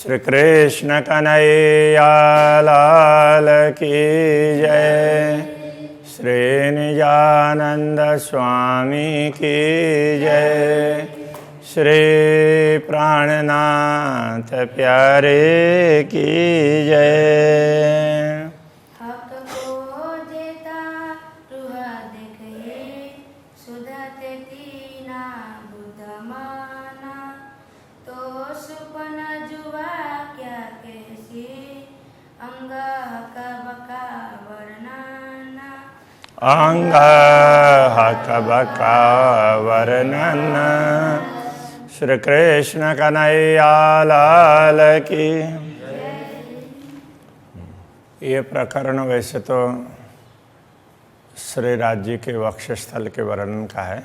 श्री कृष्ण कन्हैया लाल की जय। श्री निजानंद स्वामी की जय। श्री प्राणनाथ प्यारे की जय। हक को देता रुहा देखे सुधते तीना बुधमाना तो सुपन जुआ क्या कैसी अंग हक बका वर्णना अंग हक बका वर्णन। श्री कृष्ण कन्हैया लाल की। ये प्रकरण वैसे तो श्री राज्य के वक्षस्थल के वर्णन का है।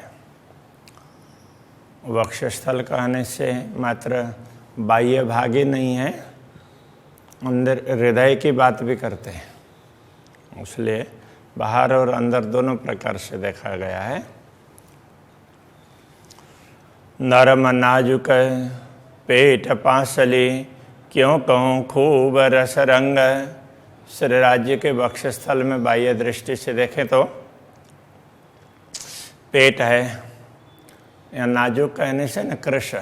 वक्षस्थल कहने से मात्र बाह्य भाग ही नहीं है, अंदर हृदय की बात भी करते हैं, इसलिए बाहर और अंदर दोनों प्रकार से देखा गया है। नरम नाजुक पेट पांसली क्यों कहूँ खूब रस रंग। श्री राज्य के वक्षस्थल में बाह्य दृष्टि से देखें तो पेट है, या नाजुक कहने से न कृश,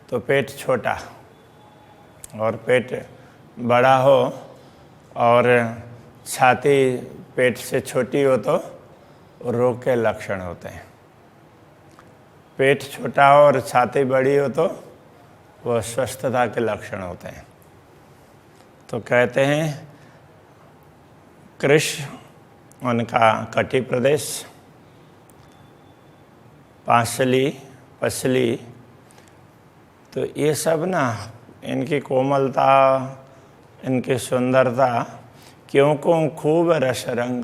तो पेट छोटा और पेट बड़ा हो और छाती पेट से छोटी हो तो रोग के लक्षण होते हैं। पेट छोटा हो और छाती बड़ी हो तो वह स्वस्थता के लक्षण होते हैं। तो कहते हैं कृश उनका कटी प्रदेश, पांसली पसली, तो ये सब ना इनकी कोमलता, इनकी सुंदरता क्यों को खूब रस रंग,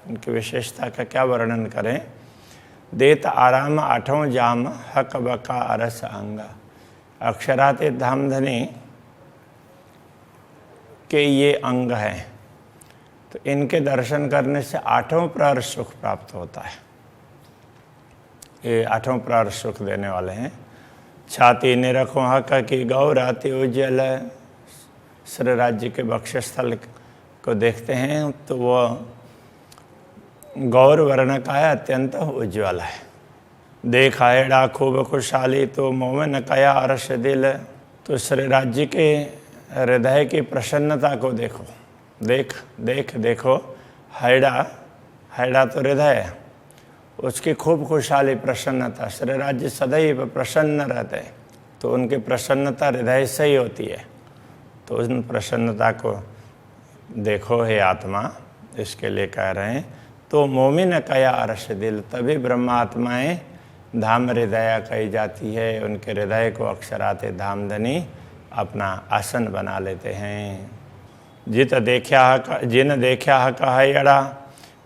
इनकी विशेषता का क्या वर्णन करें। देत आराम आठों जाम हक बका अरस अंग। अक्षराते धामधनी के ये अंग हैं, तो इनके दर्शन करने से आठों प्रहर सुख प्राप्त होता है। ये आठों प्रहर सुख देने वाले हैं। छाती निरखों हक की गौराति उज्जवल। श्री राज्य के वक्षस्थल को देखते हैं तो वह गौर वर्ण का है, अत्यंत उज्ज्वल है। देखा एड़ा खूब खुशहाली तो मोमन कया अरस दिल। तो श्री राज्य के हृदय की प्रसन्नता को देखो, देखो हैड़ा तो हृदय है, उसकी खूब खुशहाली प्रसन्नता। श्री राज्य सदैव प्रसन्न रहते हैं, तो उनकी प्रसन्नता हृदय से ही होती है। तो उन प्रसन्नता को देखो हे आत्मा, इसके लिए कह रहे हैं। तो मोमिन कया अरस दिल, तभी ब्रह्मात्माएं धाम हृदय कही जाती है। उनके हृदय को अक्षराते धामधनी अपना आसन बना लेते हैं। जिन देखा हयड़ा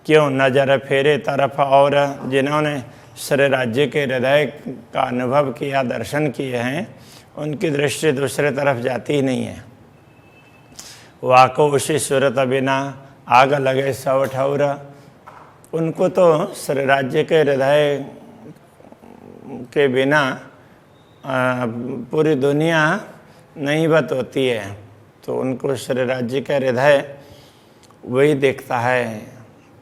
क्यों नजर फेरे तरफ। और जिन्होंने श्री राज्य के हृदय का अनुभव किया, दर्शन किए हैं, उनकी दृष्टि दूसरे तरफ जाती ही नहीं है। वाको उसी सूरत बिना आग लगे सौ ठौर। उनको तो श्री राज्य के हृदय के बिना पूरी दुनिया नहीं बत होती है, तो उनको श्री राज्य का हृदय वही देखता है।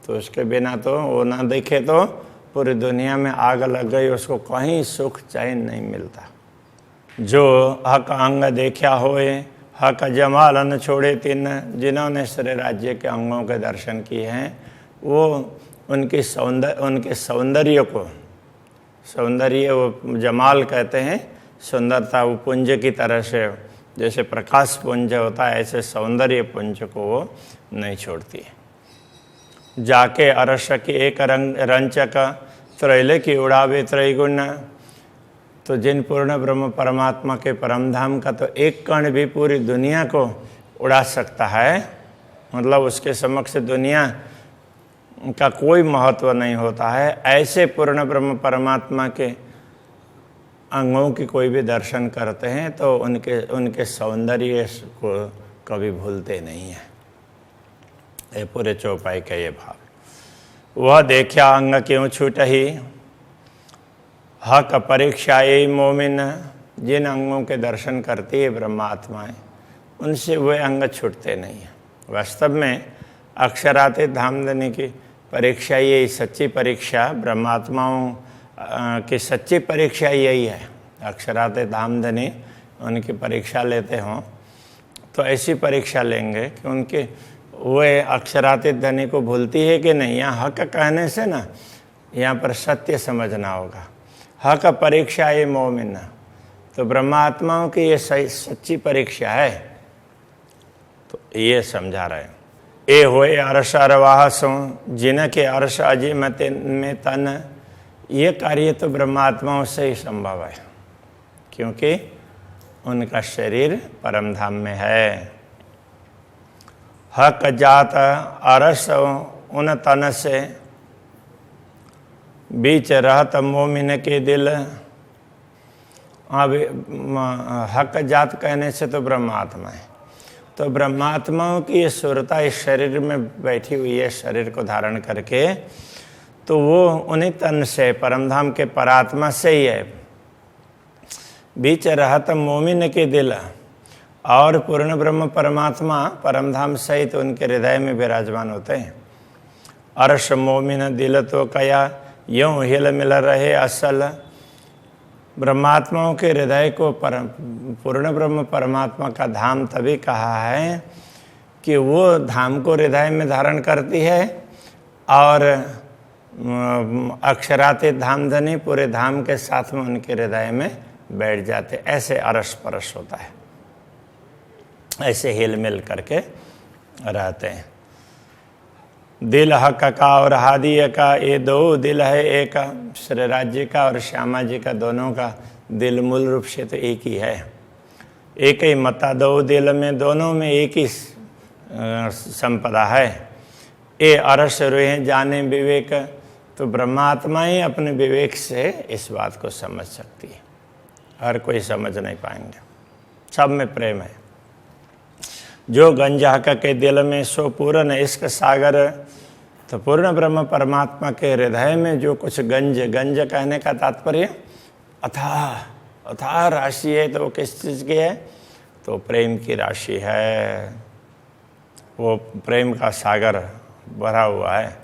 तो उसके बिना तो वो ना देखे तो पूरी दुनिया में आग लग गई, उसको कहीं सुख चैन नहीं मिलता। जो हक अंग देखा होए हक जमाल न छोड़े तिन। जिन्होंने श्री राज्य के अंगों के दर्शन किए हैं, वो उनके सौंदर्य को, सौंदर्य वो जमाल कहते हैं, सुंदरता, वो पुंज की तरह से जैसे प्रकाश पुंज होता है, ऐसे सौंदर्य पुंज को वो नहीं छोड़ती है। जाके अरस की एक रंचक त्रैले की उड़ावे त्रैगुण। तो जिन पूर्ण ब्रह्म परमात्मा के परमधाम का तो एक कण भी पूरी दुनिया को उड़ा सकता है, मतलब उसके समक्ष दुनिया का कोई महत्व नहीं होता है। ऐसे पूर्ण ब्रह्म परमात्मा के अंगों की कोई भी दर्शन करते हैं तो उनके सौंदर्य को कभी भूलते नहीं हैं। ये पूरे चौपाई का ये भाव। वह देखा अंग क्यों छूटही हक परीक्षा ये मोमिन। जिन अंगों के दर्शन करती है ब्रह्मात्माएं, उनसे वे अंग छूटते नहीं हैं। वास्तव में अक्षरातीत धामधनी की परीक्षा, यही सच्ची परीक्षा, ब्रह्मात्माओं की सच्ची परीक्षा यही है। अक्षरातीत धामधनी उनकी परीक्षा लेते हों तो ऐसी परीक्षा लेंगे कि उनके वे अक्षरातीत धनी को भूलती है कि नहीं। यहाँ हक कहने से ना, यहाँ पर सत्य समझना होगा। हक परीक्षा ये मोमिन, तो ब्रह्मात्माओं की ये सच्ची परीक्षा है, तो ये समझा रहे हैं। ए होए अर्श अरवाहसों जिनके अर्श अजय में तन, ये कार्य तो ब्रह्मात्माओं से ही संभव है, क्योंकि उनका शरीर परम धाम में है। हक जात अरस उन तन से, बीच रहत मोमिन के दिल। अब हक जात कहने से तो ब्रह्मात्मा है, तो ब्रह्मात्माओं की ये सुरता इस शरीर में बैठी हुई है, शरीर को धारण करके, तो वो उन्हीं तन से, परमधाम के परात्मा से ही है। बीच रहत मोमिन के दिल, और पूर्ण ब्रह्म परमात्मा परमधाम सहित उनके हृदय में विराजमान होते हैं। अर्श मोमिन दिल तो कया यूं हिल मिल रहे असल। ब्रह्मात्माओं के हृदय को पूर्ण ब्रह्म परमात्मा का धाम तभी कहा है कि वो धाम को हृदय में धारण करती है, और अक्षरातीत धामधनी पूरे धाम के साथ में उनके हृदय में बैठ जाते। ऐसे अरस परस होता है, ऐसे हिल मिल करके रहते हैं। दिल हक का और हादिया का, ये दो दिल है एक। श्री राज्य का और श्यामा जी का दोनों का दिल मूल रूप से तो एक ही है, एक ही मता, दो दिल में, दोनों में एक ही संपदा है। ए अरस रोहे जाने विवेक, तो ब्रह्मात्मा ही अपने विवेक से इस बात को समझ सकती है, हर कोई समझ नहीं पाएंगे। सब में प्रेम है। जो गंज हक के दिल में सो पूर्ण इश्क सागर, तो पूर्ण ब्रह्म परमात्मा के हृदय में जो कुछ गंज, गंज कहने का तात्पर्य अथाह अथाह राशि है, तो वो किस चीज़ की है? तो प्रेम की राशि है, वो प्रेम का सागर भरा हुआ है।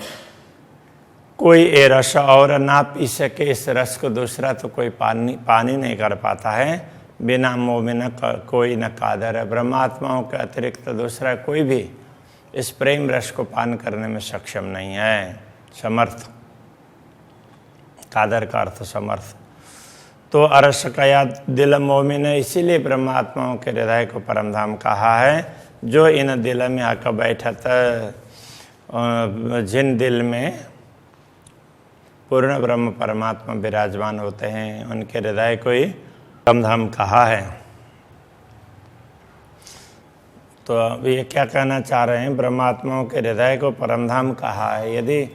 कोई ये रस और ना पी सके इस रस को दूसरा, तो कोई पानी नहीं कर पाता है। बिना मोह में न कोई न कादर है। ब्रह्मात्माओं के अतिरिक्त दूसरा कोई भी इस प्रेम रस को पान करने में सक्षम नहीं है, समर्थ। कादर का अर्थ समर्थ। तो अरस कया दिल मोमिन, इसीलिए ब्रह्मात्माओं के हृदय को परमधाम कहा है। जो इन दिल में आकर बैठत, जिन दिल में पूर्ण ब्रह्म परमात्मा विराजमान होते हैं, उनके हृदय को ही परमधाम कहा है। तो अब ये क्या कहना चाह रहे हैं? ब्रह्मात्माओं के हृदय को परमधाम कहा है। यदि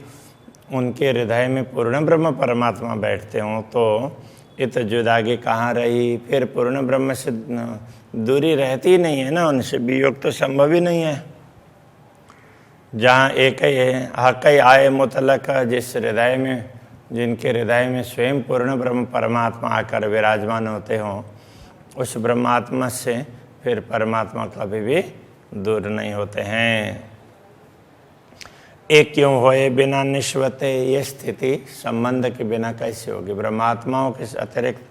उनके हृदय में पूर्ण ब्रह्म परमात्मा बैठते हों तो ये तो जुदागी कहाँ रही? फिर पूर्ण ब्रह्म से दूरी रहती नहीं है ना, उनसे वियोग तो संभव ही नहीं है। जहाँ एक ही है, हक ही आए मुतलक, जिस हृदय में, जिनके हृदय में स्वयं पूर्ण ब्रह्म परमात्मा आकर विराजमान होते हों, उस ब्रह्मात्मा से फिर परमात्मा कभी भी दूर नहीं होते हैं। एक क्यों होए बिना निश्वते, ये स्थिति संबंध के बिना कैसे होगी? ब्रह्मात्माओं के अतिरिक्त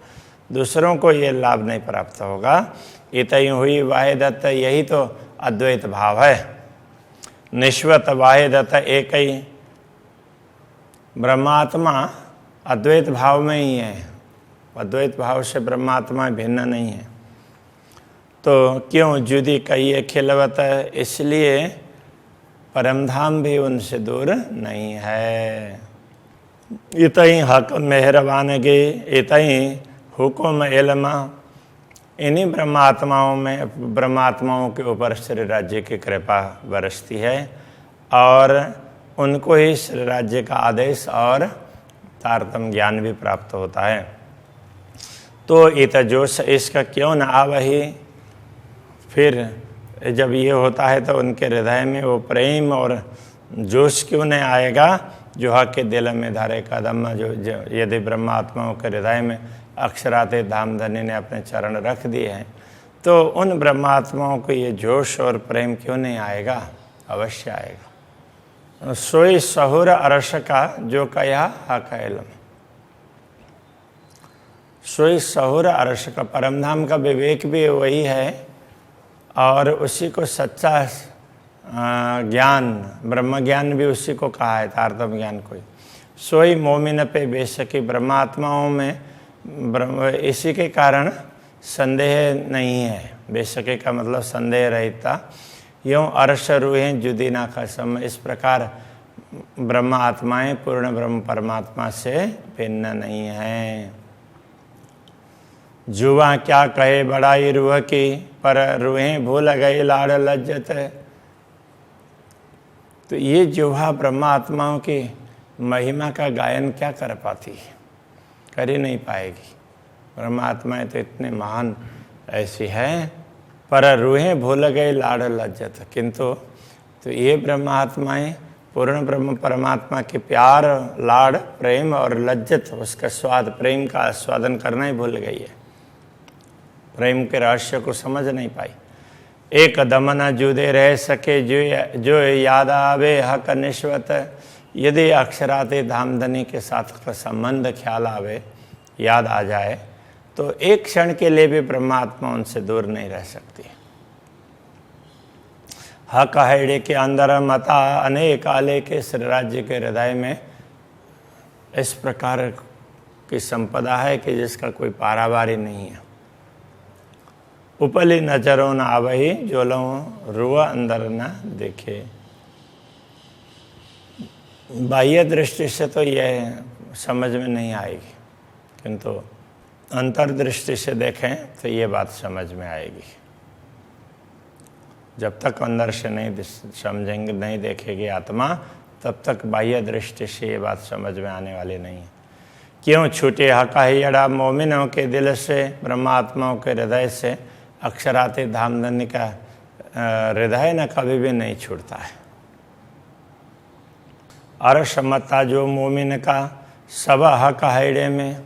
दूसरों को ये लाभ नहीं प्राप्त होगा। इतई हुई वाहिदत, यही तो अद्वैत भाव है। निश्वत वाहिदत एक ही, ब्रह्मात्मा अद्वैत भाव में ही है। अद्वैत भाव से ब्रह्मात्मा भिन्न नहीं है। तो क्यों जुदी कहिए खिलवत, इसलिए परमधाम भी उनसे दूर नहीं है। इतई हक मेहरबान गे, इतई हुकुम इल्मा, इन्हीं ब्रह्मात्माओं के ऊपर श्री राज्य की कृपा बरसती है, और उनको ही श्री राज्य का आदेश और तारतम ज्ञान भी प्राप्त होता है। तो इत जोश इसका क्यों न आवही, फिर जब ये होता है तो उनके हृदय में वो प्रेम और जोश क्यों नहीं आएगा? जुहा के दिल में धारे कदम, जो यदि ब्रह्मात्माओं के हृदय में अक्षराते धामधनी ने अपने चरण रख दिए हैं, तो उन ब्रह्मात्माओं को ये जोश और प्रेम क्यों नहीं आएगा? अवश्य आएगा। सोई सहुर अरस का जो कया हक इल्म, सोई सहुर अरस का, परमधाम का विवेक भी वही है और उसी को सच्चा ज्ञान, ब्रह्म ज्ञान भी उसी को कहा है, तारतम ज्ञान को। सोई मोमिन पे बेशकी, ब्रह्मात्माओं में इसी के कारण संदेह नहीं है। बेशकी का मतलब संदेह रहता। यूँ अर्श रूहें जुदी ना खसम, इस प्रकार ब्रह्म आत्माएं पूर्ण ब्रह्म परमात्मा से भिन्न नहीं हैं। जुआ क्या कहे बड़ाई रूह की, पर रूहें भूल गई लाड़ लज्जत। तो ये जुहा ब्रह्म आत्माओं की महिमा का गायन क्या कर पाती है? कर ही नहीं पाएगी। ब्रह्म आत्माएं तो इतने महान ऐसी हैं, पर रूहें भूल गई लाड़ लज्जत। किंतु तो ये ब्रह्म आत्माएं पूर्ण ब्रह्म परमात्मा के प्यार, लाड़, प्रेम और लज्जत, उसका स्वाद, प्रेम का आस्वादन करना ही भूल गई है। प्रेम के रहस्य को समझ नहीं पाई। एक दम न जुदे रह सके, जो याद आवे हक निश्वत। यदि अक्षराते धामधनी के साथ का संबंध ख्याल आवे, याद आ जाए, तो एक क्षण के लिए भी ब्रह्मात्मा उनसे दूर नहीं रह सकती। हक हैड़े के अंदर मता अनेक आले के श्री राज्य के हृदय में इस प्रकार की संपदा है कि जिसका कोई पारावारी नहीं है। उपली नजरों न आवही, जोलों रुआ अंदर न देखे। बाह्य दृष्टि से तो यह समझ में नहीं आएगी, किंतु अंतर्दृष्टि से देखें तो ये बात समझ में आएगी। जब तक अंदर से नहीं समझेंगे, नहीं देखेगी आत्मा, तब तक बाह्य दृष्टि से ये बात समझ में आने वाली नहीं है। क्यों छूटे हकाहियड़ा मोमिनों के दिल से, ब्रह्मात्माओं के हृदय से अक्षराते धामधनी का हृदय न कभी भी नहीं छूटता है। अरसमता जो मोमिन का सब हक हैड़े में,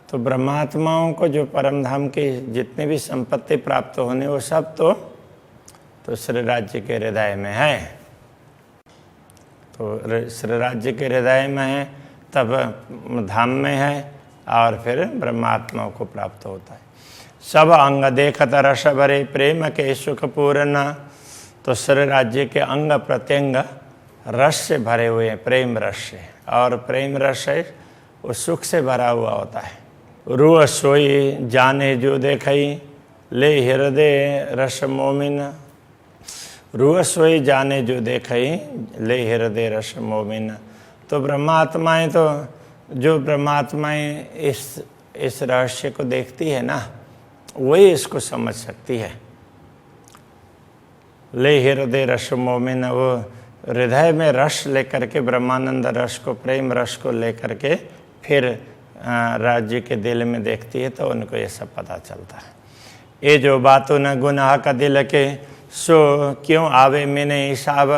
तो ब्रह्मात्माओं को जो परमधाम की जितनी भी संपत्ति प्राप्त होने, वो सब तो श्री राज्य के हृदय में है। तो श्री राज्य के हृदय में है, तब धाम में है, और फिर ब्रह्मात्माओं को प्राप्त होता है। सब अंग देखत रस भरे, प्रेम के सुख पूर्ण। तो श्री राज्य के अंग प्रत्यंग रस से भरे हुए हैं, प्रेम रस से, और प्रेम रस है वो सुख से भरा हुआ होता है। रूह सोई जाने जो देखई, ले हृदय रस मोमिन। रूह सोई जाने जो देखई, ले हृदय रस मोमिन। तो ब्रह्मात्माएं, तो जो ब्रह्मात्माएं इस रहस्य को देखती है ना, वही इसको समझ सकती है। ले हृदय रस मोमिन, वो हृदय में रस लेकर के, ब्रह्मानंद रस को, प्रेम रस को लेकर के फिर राज्य के दिल में देखती है, तो उनको ये सब पता चलता है। ये जो बातों न गुनाह का दिल के, सो क्यों आवे मैंने हिसाब।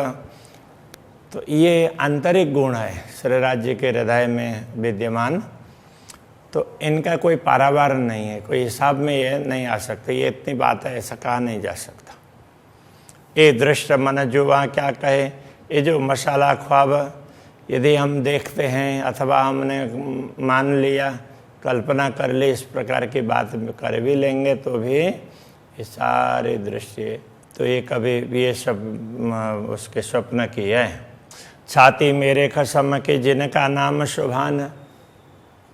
तो ये आंतरिक गुण है श्री राज्य के हृदय में विद्यमान, तो इनका कोई पारावार नहीं है, कोई हिसाब में ये नहीं आ सकते। ये इतनी बात है, ऐसा कहा नहीं जा सकता। ये दृष्ट मन जुआ क्या कहे, ये जो मसाला ख्वाब यदि हम देखते हैं, अथवा हमने मान लिया, कल्पना कर ली, इस प्रकार की बात कर भी लेंगे, तो भी ये सारी दृष्टि, तो ये कभी ये सब उसके स्वप्न की है। छाती मेरे कसम के जिनका नाम शुभान,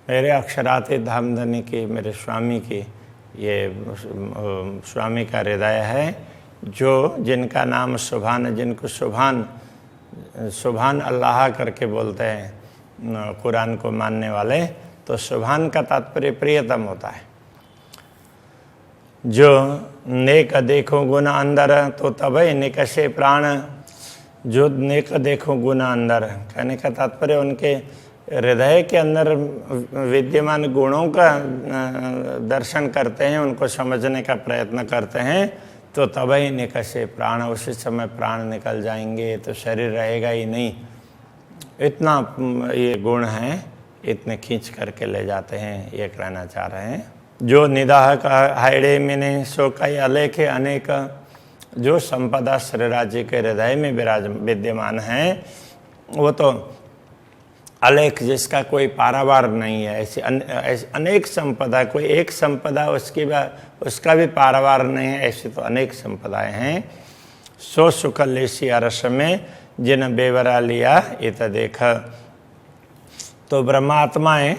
मेरे अक्षराते धामधनी की, मेरे स्वामी की, ये स्वामी का हृदय है, जो जिनका नाम सुभान, जिनको सुभान, सुभान अल्लाह करके बोलते हैं कुरान को मानने वाले। तो सुभान का तात्पर्य प्रियतम होता है। जो नेक देखो गुना अंदर, तो तभी निकशे प्राण। जो नेक देखो गुना अंदर, कहने का तात्पर्य उनके हृदय के अंदर विद्यमान गुणों का दर्शन करते हैं, उनको समझने का प्रयत्न करते हैं, तो तभी निकशे प्राण, उसी समय प्राण निकल जाएंगे, तो शरीर रहेगा ही नहीं। इतना ये गुण हैं, इतने खींच करके ले जाते हैं, ये कहना चाह रहे हैं। जो निदाह का हाइडे मैंने सो कई अलेख अनेक, जो संपदा श्री राज्य के हृदय में विद्यमान है वो तो अलेख, जिसका कोई पारावार नहीं है। ऐसी अनेक संपदा, कोई एक संपदा उसका भी पारावार नहीं है, ऐसी तो अनेक संपदाएं हैं। सो सुकलेशी अरस में जिन बेवरा लिया इत देख। तो ब्रह्मात्माएं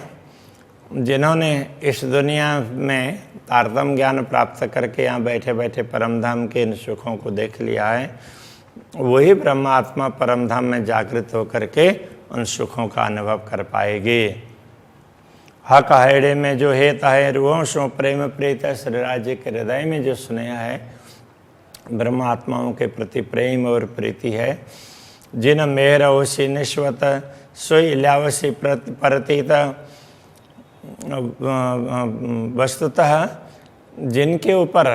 जिन्होंने इस दुनिया में तारतम ज्ञान प्राप्त करके यहाँ बैठे बैठे परमधाम के इन सुखों को देख लिया है, वही ब्रह्मात्मा परमधाम में जागृत होकर के उन सुखों का अनुभव कर पाएगी। हक हैड़े में जो हेत है रूहों सो प्रेम प्रीत, श्री राज्य के हृदय में जो स्नेह है, ब्रह्मात्माओं के प्रति प्रेम और प्रीति है। जिन मेहर ओसी निश्वत सोई इल्यावसी प्रतीत, वस्तुतः जिनके ऊपर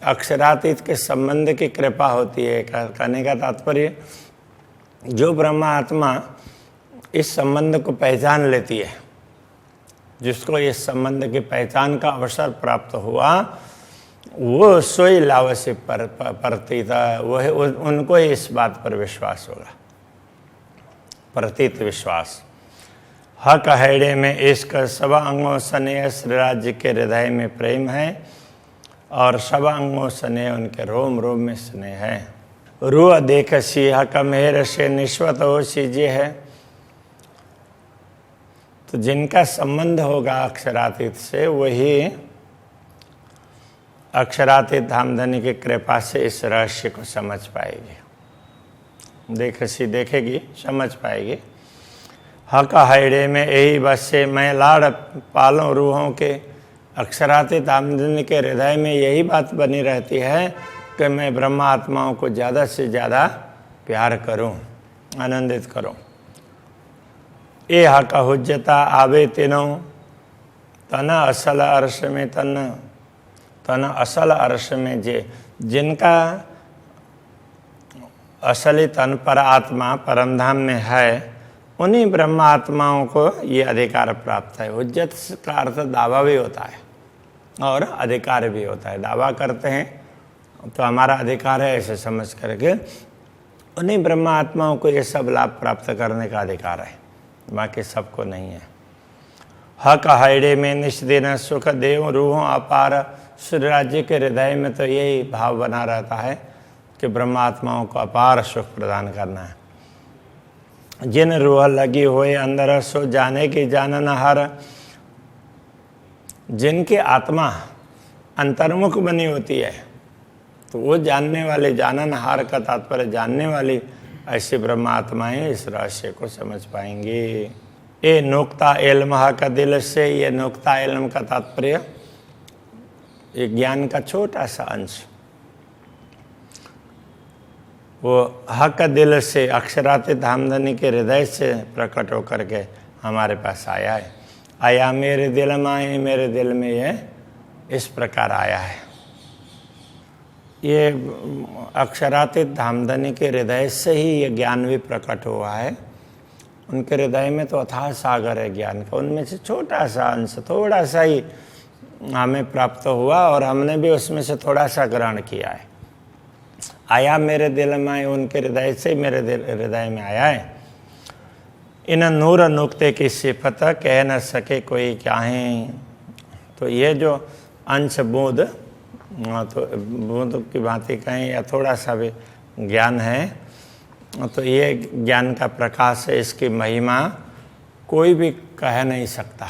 अक्षरातीत के संबंध की कृपा होती है। कहने का तात्पर्य, जो ब्रह्मात्मा इस संबंध को पहचान लेती है, जिसको इस संबंध की पहचान का अवसर प्राप्त हुआ, वो सोई लावसी प्रतीत, वह उनको इस बात पर विश्वास होगा, प्रतीत विश्वास। हक हैड़े में इश्क, सब अंगों स्नेह श्री राज्य के हृदय में प्रेम है, और सब अंगों स्नेह उनके रोम रोम में स्नेह है। रूह देख सी हक मेहर से निश्वत हो सीजे है। तो जिनका संबंध होगा अक्षरातीत से, वही अक्षरातीत धामधनी की कृपा से इस रहस्य को समझ पाएगी। देखेगी, समझ पाएगी। हक हैड़े में यही बस से मैं लाड़ पालूं रूहों के, अक्षरातीत धामधनी के हृदय में यही बात बनी रहती है कि मैं ब्रह्मा आत्माओं को ज़्यादा से ज़्यादा प्यार करूं, आनंदित करूं। ए हक हुज्जता आवे तीनों तन असल अर्श में, तन असल अर्श में जिनका असली तन पर आत्मा परमधाम में है, उन्हीं ब्रह्म आत्माओं को ये अधिकार प्राप्त है। हुज्जत का अर्थ दावा भी होता है और अधिकार भी होता है। दावा करते हैं तो हमारा अधिकार है, ऐसे समझ करके उन्हीं ब्रह्म आत्माओं को ये सब लाभ प्राप्त करने का अधिकार है, बाकी सबको नहीं है। हक हैड़े में निष्दिन सुख देव रूहों अपार, श्री राज्य के हृदय में तो यही भाव बना रहता है कि ब्रह्मात्माओं को अपार सुख प्रदान करना है। जिन रूह लगी हुए अंदर सो जाने की जानन हर, जिनकी आत्मा अंतर्मुख बनी होती है तो वो जानने वाले, जानन हार का तात्पर्य जानने वाली ऐसी ब्रह्मात्माएं इस रहस्य को समझ पाएंगी। ये नोक्ता इल्म का दिल से, ये नोक्ता इल्म का तात्पर्य ये ज्ञान का छोटा सा अंश, वो हक दिल से अक्षरातीत धामधनी के हृदय से प्रकट होकर के हमारे पास आया है। आया मेरे दिल में, आए मेरे दिल में, ये इस प्रकार आया है। ये अक्षरातीत धामधनी के हृदय से ही ये ज्ञान भी प्रकट हुआ है। उनके हृदय में तो अथाह सागर है ज्ञान का, उनमें से छोटा सा अंश, थोड़ा सा ही हमें प्राप्त हुआ और हमने भी उसमें से थोड़ा सा ग्रहण किया है। आया मेरे दिल में, उनके हृदय से मेरे हृदय में आया है। इन नूर नुक्ते की सिफत कह न सके कोई क्या है। तो ये जो अंश बूंद, तो बूंद की भांति कहें या थोड़ा सा भी ज्ञान है, तो ये ज्ञान का प्रकाश है, इसकी महिमा कोई भी कह नहीं सकता।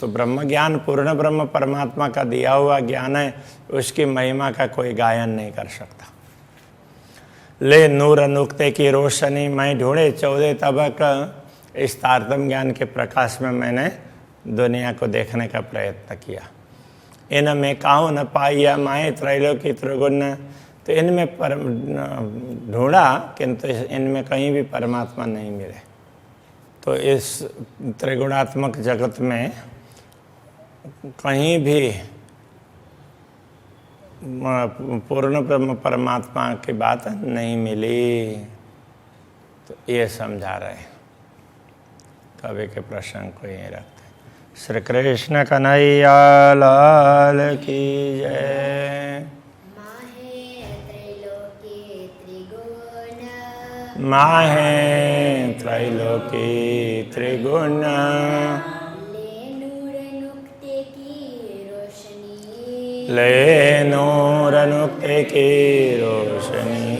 तो ब्रह्म ज्ञान पूर्ण ब्रह्म परमात्मा का दिया हुआ ज्ञान है, उसकी महिमा का कोई गायन नहीं कर सकता। ले नूर नुक्ते की रोशनी मैं ढूंढे 14 तबक, इस तारतम ज्ञान के प्रकाश में मैंने दुनिया को देखने का प्रयत्न किया। इन में काहू न पाइया माए त्रैलोकी त्रिगुण, तो इनमें ढूंढा किंतु इनमें कहीं भी परमात्मा नहीं मिले। तो इस त्रिगुणात्मक जगत में कहीं भी पूर्ण ब्रह्म परमात्मा की बात नहीं मिली। तो ये समझा रहे हैं। तो अभी के प्रसंग को यहीं रखते हैं। श्री कृष्ण कन्हैया लाल की जय। माहे त्रैलोकी त्रिगुण ले नूर नुक्ते की रोशनी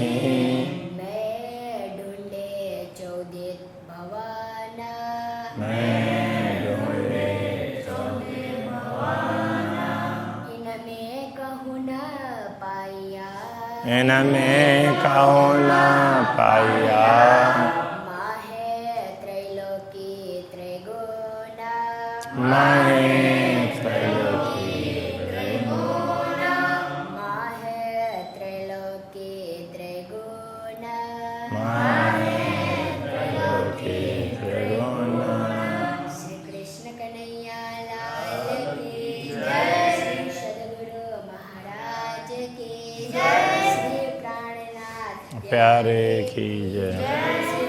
इनमें कहूँ न पाया। माहे त्रैलोकी त्रिगुण श्री कृष्ण कन्हैया लाल की जय। श्री सद्गुरु महाराज की जय। श्री प्राणनाथ प्यारे की जय।